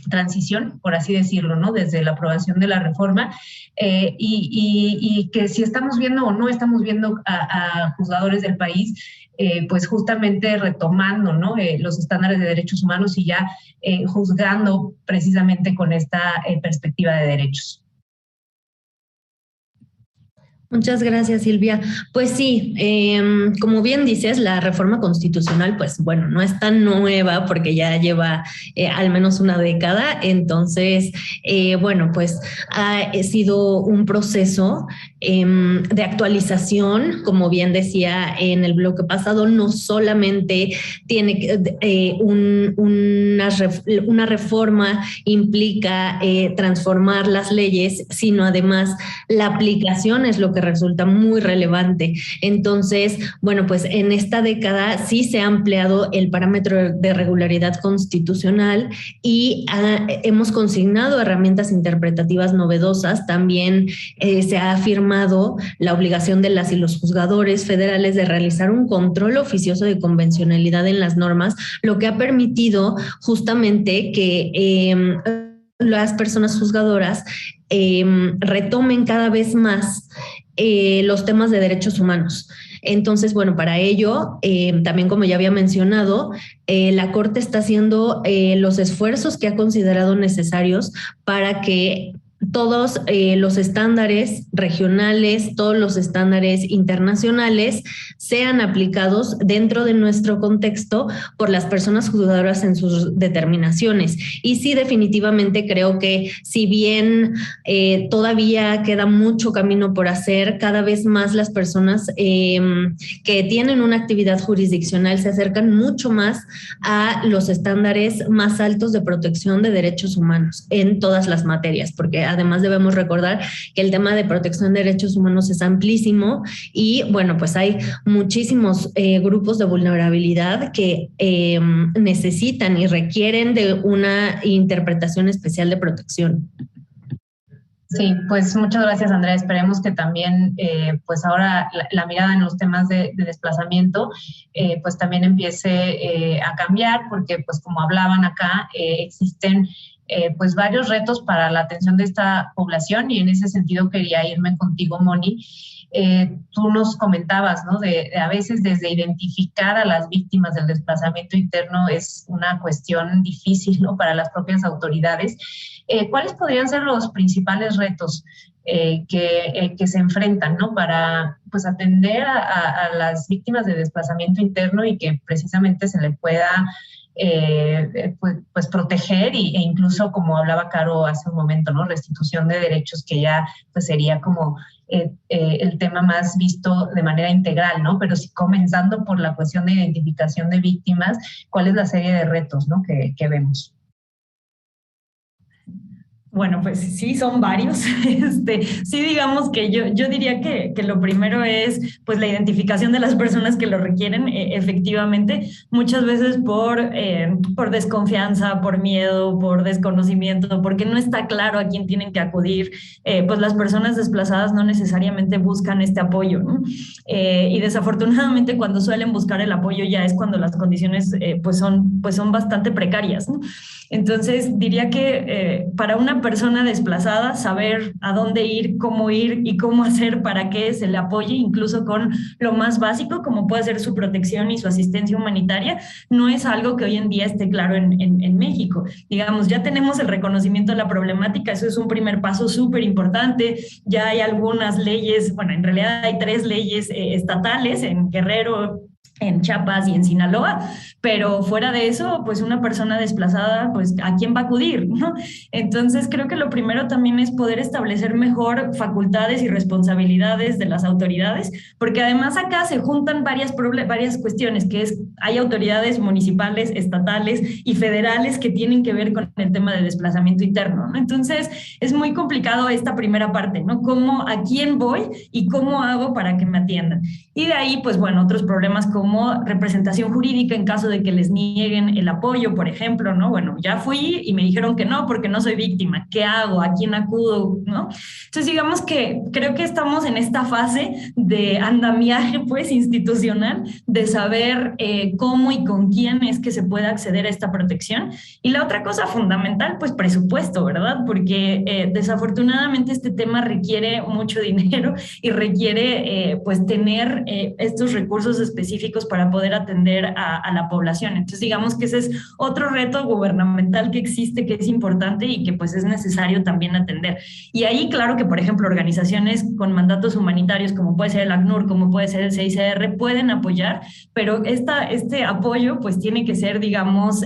transición, por así decirlo, ¿no?, desde la aprobación de la reforma y que si estamos viendo o no estamos viendo a juzgadores del país pues justamente retomando, ¿no?, los estándares de derechos humanos y ya juzgando precisamente con esta perspectiva de derechos?
Muchas gracias, Silvia. Pues sí, como bien dices, la reforma constitucional, pues bueno, no es tan nueva porque ya lleva al menos una década. Entonces, bueno, pues ha sido un proceso de actualización, como bien decía en el bloque pasado, no solamente tiene una reforma implica transformar las leyes, sino además la aplicación es lo que resulta muy relevante. Entonces, bueno, pues en esta década sí se ha ampliado el parámetro de regularidad constitucional y hemos consignado herramientas interpretativas novedosas. También se ha afirmado la obligación de las y los juzgadores federales de realizar un control oficioso de convencionalidad en las normas, lo que ha permitido justamente que las personas juzgadoras retomen cada vez más los temas de derechos humanos. Entonces, bueno, para ello, también como ya había mencionado, la Corte está haciendo los esfuerzos que ha considerado necesarios para que todos los estándares regionales, todos los estándares internacionales sean aplicados dentro de nuestro contexto por las personas juzgadoras en sus determinaciones. Y sí, definitivamente creo que si bien todavía queda mucho camino por hacer, cada vez más las personas que tienen una actividad jurisdiccional se acercan mucho más a los estándares más altos de protección de derechos humanos en todas las materias, porque además debemos recordar que el tema de protección de derechos humanos es amplísimo y bueno, pues hay muchísimos grupos de vulnerabilidad que necesitan y requieren de una interpretación especial de protección.
Sí, pues muchas gracias, Andrea. Esperemos que también, pues ahora la mirada en los temas de desplazamiento, pues también empiece a cambiar, porque pues como hablaban acá, existen pues varios retos para la atención de esta población y en ese sentido quería irme contigo, Moni. Tú nos comentabas, ¿no? De a veces desde identificar a las víctimas del desplazamiento interno es una cuestión difícil, ¿no? Para las propias autoridades. ¿Cuáles podrían ser los principales retos que se enfrentan, ¿no? Para pues atender a las víctimas de desplazamiento interno y que precisamente se le pueda pues proteger e incluso, como hablaba Caro hace un momento, ¿no? Restitución de derechos, que ya pues sería como el tema más visto de manera integral, ¿no? Pero sí, comenzando por la cuestión de identificación de víctimas, ¿cuál es la serie de retos, ¿no? que vemos?
Bueno, pues sí, son varios. Sí, digamos que yo diría que lo primero es pues la identificación de las personas que lo requieren, efectivamente, muchas veces por desconfianza, por miedo, por desconocimiento, porque no está claro a quién tienen que acudir. Pues las personas desplazadas no necesariamente buscan este apoyo, ¿no? Y desafortunadamente cuando suelen buscar el apoyo ya es cuando las condiciones pues son bastante precarias, ¿no? Entonces, diría que para una persona desplazada, saber a dónde ir y cómo hacer para que se le apoye, incluso con lo más básico, como puede ser su protección y su asistencia humanitaria, no es algo que hoy en día esté claro en México. Digamos, ya tenemos el reconocimiento de la problemática, eso es un primer paso súper importante. Ya hay algunas leyes, bueno, en realidad hay 3 leyes estatales en Guerrero, en Chiapas y en Sinaloa, pero fuera de eso, pues una persona desplazada, pues ¿a quién va a acudir, no? Entonces creo que lo primero también es poder establecer mejor facultades y responsabilidades de las autoridades, porque además acá se juntan varias cuestiones, que es, hay autoridades municipales, estatales y federales que tienen que ver con el tema de desplazamiento interno, ¿no? Entonces es muy complicado esta primera parte, ¿no? ¿Cómo, a quién voy y cómo hago para que me atiendan? Y de ahí, pues bueno, otros problemas como representación jurídica en caso de que les nieguen el apoyo, por ejemplo, ¿no? Bueno, ya fui y me dijeron que no porque no soy víctima. ¿Qué hago? ¿A quién acudo? ¿No? Entonces, digamos que creo que estamos en esta fase de andamiaje, pues, institucional, de saber cómo y con quién es que se puede acceder a esta protección. Y la otra cosa fundamental, pues, presupuesto, ¿verdad? Porque desafortunadamente este tema requiere mucho dinero y requiere, pues, tener estos recursos específicos para poder atender a la población. Entonces, digamos que ese es otro reto gubernamental que existe, que es importante y que pues es necesario también atender. Y ahí, claro que, por ejemplo, organizaciones con mandatos humanitarios, como puede ser el ACNUR, como puede ser el CICR, pueden apoyar, pero este apoyo pues tiene que ser, digamos,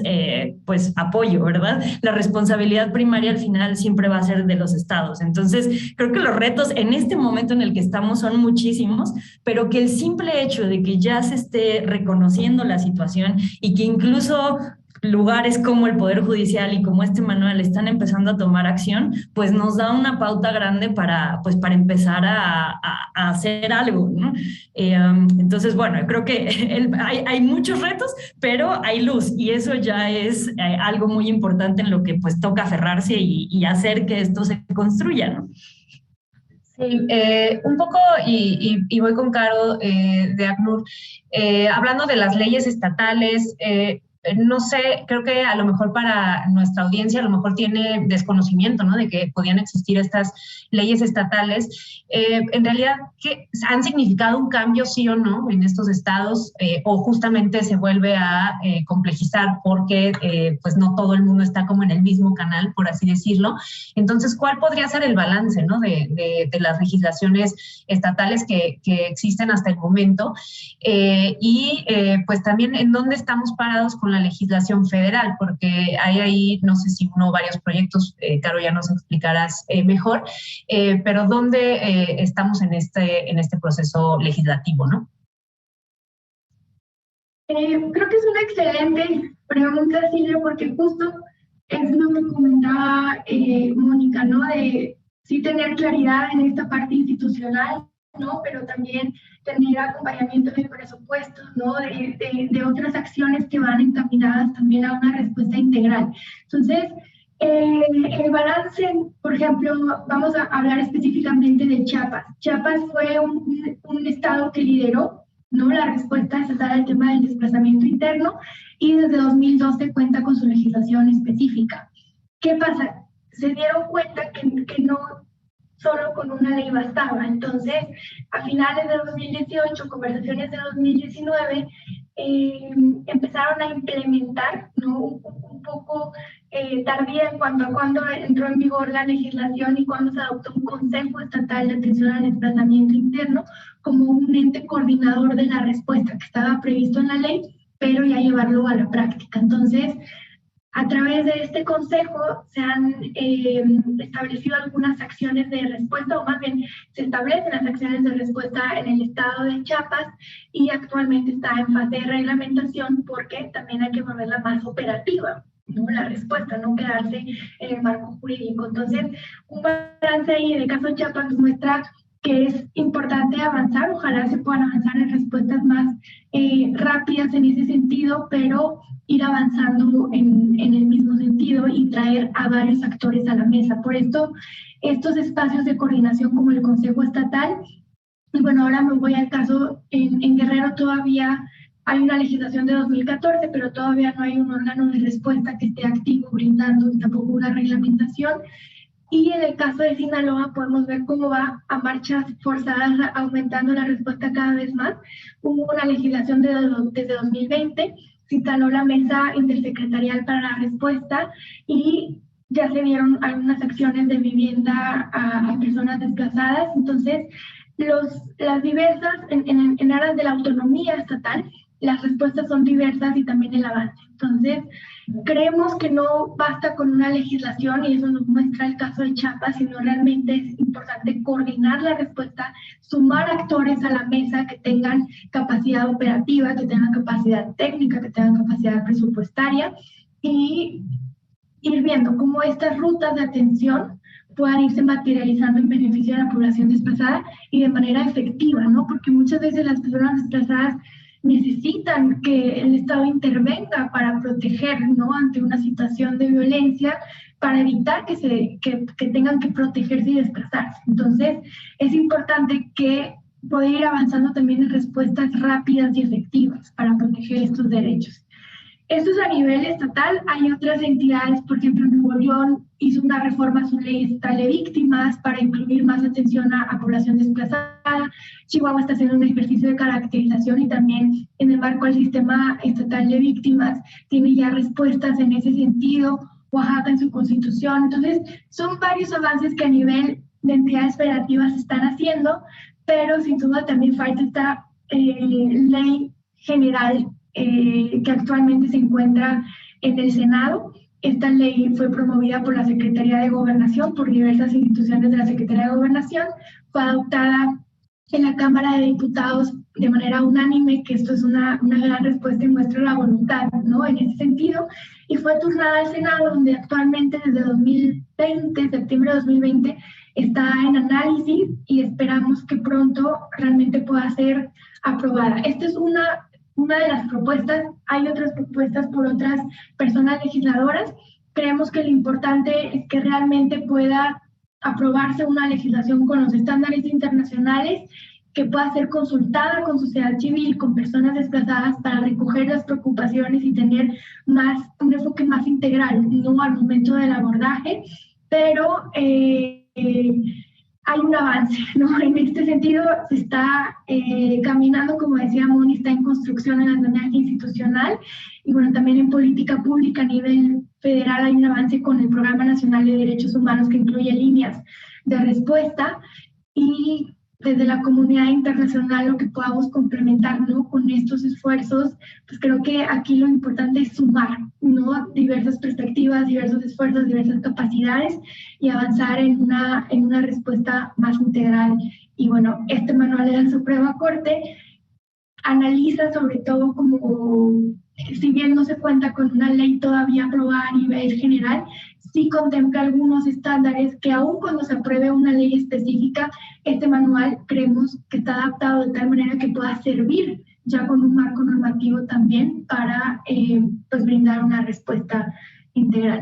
pues apoyo, ¿verdad? La responsabilidad primaria al final siempre va a ser de los estados. Entonces, creo que los retos en este momento en el que estamos son muchísimos, pero que el simple hecho de que ya se esté reconociendo la situación y que incluso lugares como el Poder Judicial y como este manual están empezando a tomar acción, pues nos da una pauta grande para empezar a hacer algo, ¿no? Entonces, bueno, creo que hay muchos retos, pero hay luz y eso ya es algo muy importante en lo que pues toca aferrarse y hacer que esto se construya, ¿no?
Sí, un poco, y voy con Caro de ACNUR, hablando de las leyes estatales, no sé, creo que a lo mejor para nuestra audiencia a lo mejor tiene desconocimiento, ¿no? De que podían existir estas leyes estatales. En realidad, ¿qué han significado un cambio, sí o no, en estos estados? ¿O justamente se vuelve a complejizar porque pues no todo el mundo está como en el mismo canal, por así decirlo? Entonces, ¿cuál podría ser el balance, ¿no? de las legislaciones estatales que existen hasta el momento? Pues también en dónde estamos parados con la legislación federal, porque hay ahí, no sé si uno o varios proyectos, Caro, ya nos explicarás mejor, pero dónde estamos en este proceso legislativo, ¿no?
Creo que es una excelente pregunta, Silvia, porque justo es lo que comentaba Mónica, ¿no? De sí tener claridad en esta parte institucional, ¿no? Pero también tener acompañamiento de presupuestos, ¿no? De otras acciones que van encaminadas también a una respuesta integral. Entonces, el balance, por ejemplo, vamos a hablar específicamente de Chiapas. Chiapas fue un estado que lideró, ¿no? La respuesta estatal al tema del desplazamiento interno y desde 2012 cuenta con su legislación específica. ¿Qué pasa? Se dieron cuenta que no solo con una ley bastaba. Entonces, a finales de 2018, conversaciones de 2019, empezaron a implementar, ¿no? Un poco tardía en cuanto a cuándo entró en vigor la legislación y cuándo se adoptó un Consejo Estatal de Atención al Desplazamiento Interno como un ente coordinador de la respuesta que estaba previsto en la ley, pero ya llevarlo a la práctica. Entonces, a través de este consejo se han establecido algunas acciones de respuesta, o más bien se establecen las acciones de respuesta en el estado de Chiapas y actualmente está en fase de reglamentación porque también hay que volverla más operativa, ¿no? La respuesta, no quedarse en el marco jurídico. Entonces, un balance ahí en el caso de Chiapas nos muestra que es importante avanzar, ojalá se puedan avanzar en respuestas más rápidas en ese sentido, pero ir avanzando en el mismo sentido y traer a varios actores a la mesa. Por esto, estos espacios de coordinación como el Consejo Estatal, y bueno, ahora me voy al caso, en Guerrero todavía hay una legislación de 2014, pero todavía no hay un órgano de respuesta que esté activo brindando tampoco una reglamentación. Y en el caso de Sinaloa podemos ver cómo va a marchas forzadas aumentando la respuesta cada vez más. Hubo una legislación desde 2020, se instaló la mesa intersecretarial para la respuesta y ya se dieron algunas acciones de vivienda a personas desplazadas. Entonces, las diversas, en aras de la autonomía estatal, las respuestas son diversas y también el avance. Entonces, creemos que no basta con una legislación, y eso nos muestra el caso de Chiapas, sino realmente es importante coordinar la respuesta, sumar actores a la mesa que tengan capacidad operativa, que tengan capacidad técnica, que tengan capacidad presupuestaria, y ir viendo cómo estas rutas de atención puedan irse materializando en beneficio de la población desplazada y de manera efectiva, ¿no? Porque muchas veces las personas desplazadas necesitan que el Estado intervenga para proteger, ¿no? Ante una situación de violencia, para evitar que tengan que protegerse y desplazarse. Entonces, es importante que poder ir avanzando también en respuestas rápidas y efectivas para proteger estos derechos. Esto es a nivel estatal. Hay otras entidades, por ejemplo, Nuevo León hizo una reforma a su ley estatal de víctimas para incluir más atención a población desplazada. Chihuahua está haciendo un ejercicio de caracterización y también en el marco del sistema estatal de víctimas tiene ya respuestas en ese sentido. Oaxaca en su constitución. Entonces, son varios avances que a nivel de entidades federativas se están haciendo, pero sin duda también falta esta ley general que actualmente se encuentra en el Senado. Esta ley fue promovida por la Secretaría de Gobernación, por diversas instituciones de la Secretaría de Gobernación, fue adoptada en la Cámara de Diputados de manera unánime, que esto es una gran respuesta y muestra la voluntad, ¿no? En ese sentido, y fue turnada al Senado, donde actualmente desde 2020, septiembre de 2020, está en análisis y esperamos que pronto realmente pueda ser aprobada. Esta es una de las propuestas. Hay otras propuestas por otras personas legisladoras. Creemos que lo importante es que realmente pueda aprobarse una legislación con los estándares internacionales que pueda ser consultada con sociedad civil, con personas desplazadas para recoger las preocupaciones y tener un enfoque más integral, no al momento del abordaje, pero hay un avance, ¿no? En este sentido se está caminando, como decía Moni, está en construcción en el andamiaje institucional y bueno, también en política pública a nivel federal hay un avance con el Programa Nacional de Derechos Humanos que incluye líneas de respuesta y desde la comunidad internacional lo que podamos complementar, ¿no? Con estos esfuerzos, pues creo que aquí lo importante es sumar, ¿no? Diversas perspectivas, diversos esfuerzos, diversas capacidades y avanzar en una respuesta más integral. Y bueno, este manual de la Suprema Corte analiza sobre todo como, si bien no se cuenta con una ley todavía aprobada a nivel general, sí contempla algunos estándares que aun cuando se apruebe una ley específica, este manual creemos que está adaptado de tal manera que pueda servir ya con un marco normativo también para pues brindar una respuesta integral.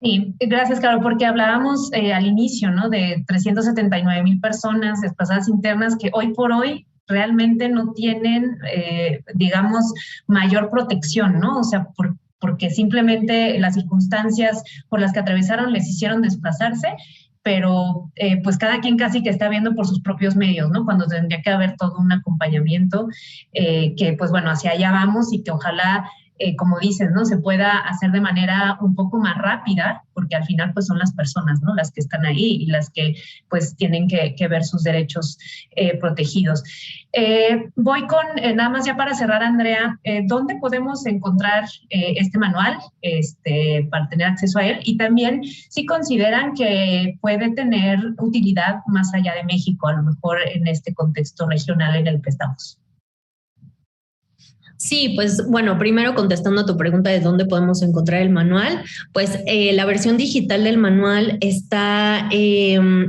Sí, gracias, Caro, porque hablábamos al inicio, ¿no? De 379,000 personas desplazadas internas que hoy por hoy realmente no tienen, digamos, mayor protección, ¿no? O sea, porque simplemente las circunstancias por las que atravesaron les hicieron desplazarse, pero pues cada quien casi que está viendo por sus propios medios, ¿no? Cuando tendría que haber todo un acompañamiento, que pues bueno, hacia allá vamos y que ojalá, como dices, ¿no? Se pueda hacer de manera un poco más rápida, porque al final pues son las personas, ¿no? Las que están ahí y las que pues tienen que ver sus derechos protegidos. Voy con, nada más ya para cerrar, Andrea, ¿dónde podemos encontrar este manual para tener acceso a él? Y también si consideran que puede tener utilidad más allá de México, a lo mejor en este contexto regional en el que estamos.
Sí, pues bueno, primero contestando a tu pregunta de dónde podemos encontrar el manual, pues la versión digital del manual está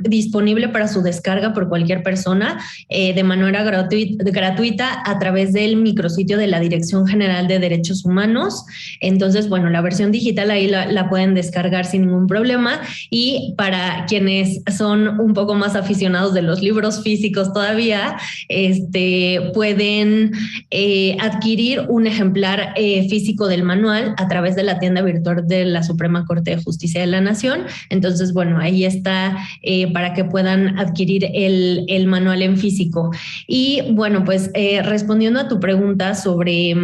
disponible para su descarga por cualquier persona de manera gratuita a través del micrositio de la Dirección General de Derechos Humanos. Entonces, bueno, la versión digital ahí la pueden descargar sin ningún problema, y para quienes son un poco más aficionados de los libros físicos todavía, pueden adquirir un ejemplar físico del manual a través de la tienda virtual de la Suprema Corte de Justicia de la Nación. Entonces, bueno, ahí está para que puedan adquirir el manual en físico. Y bueno, pues respondiendo a tu pregunta sobre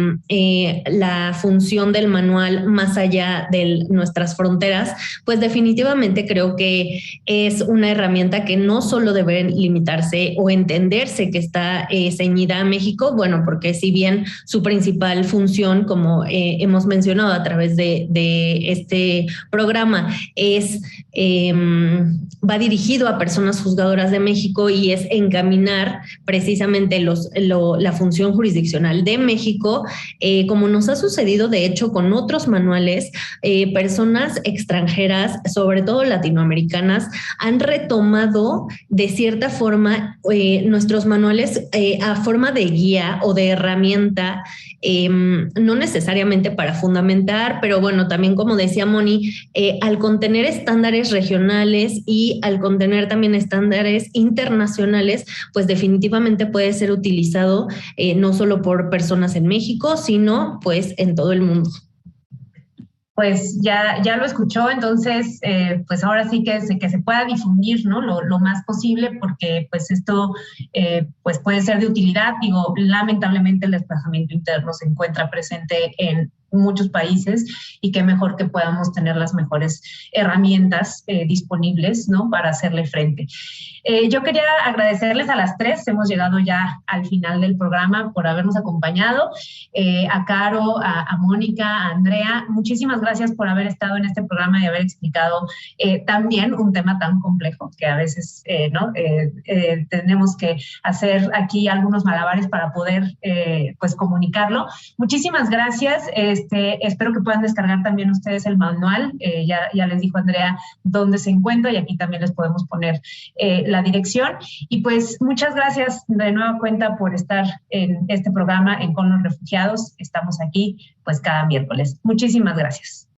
la función del manual más allá de nuestras fronteras, pues definitivamente creo que es una herramienta que no solo debe limitarse o entenderse que está ceñida a México, bueno, porque si bien su principal función, como hemos mencionado a través de este programa, va dirigido a personas juzgadoras de México y es encaminar precisamente la función jurisdiccional de México, como nos ha sucedido de hecho con otros manuales, personas extranjeras, sobre todo latinoamericanas, han retomado de cierta forma nuestros manuales a forma de guía o de herramienta, no necesariamente para fundamentar, pero bueno, también como decía Moni, al contener estándares regionales y al contener también estándares internacionales, pues definitivamente puede ser utilizado no solo por personas en México, sino pues en todo el mundo.
Pues ya lo escuchó, entonces pues ahora sí que se pueda difundir, ¿no? Lo más posible, porque pues esto pues puede ser de utilidad. Digo, lamentablemente el desplazamiento interno se encuentra presente en muchos países y qué mejor que podamos tener las mejores herramientas disponibles, ¿no? Para hacerle frente. Yo quería agradecerles a las tres, hemos llegado ya al final del programa, por habernos acompañado, a Caro, a Mónica, a Andrea, muchísimas gracias por haber estado en este programa y haber explicado también un tema tan complejo que a veces ¿no? Tenemos que hacer aquí algunos malabares para poder pues comunicarlo. Muchísimas gracias. Espero que puedan descargar también ustedes el manual. Ya les dijo Andrea dónde se encuentra y aquí también les podemos poner la dirección. Y pues muchas gracias de nueva cuenta por estar en este programa en Con los Refugiados. Estamos aquí pues cada miércoles. Muchísimas gracias.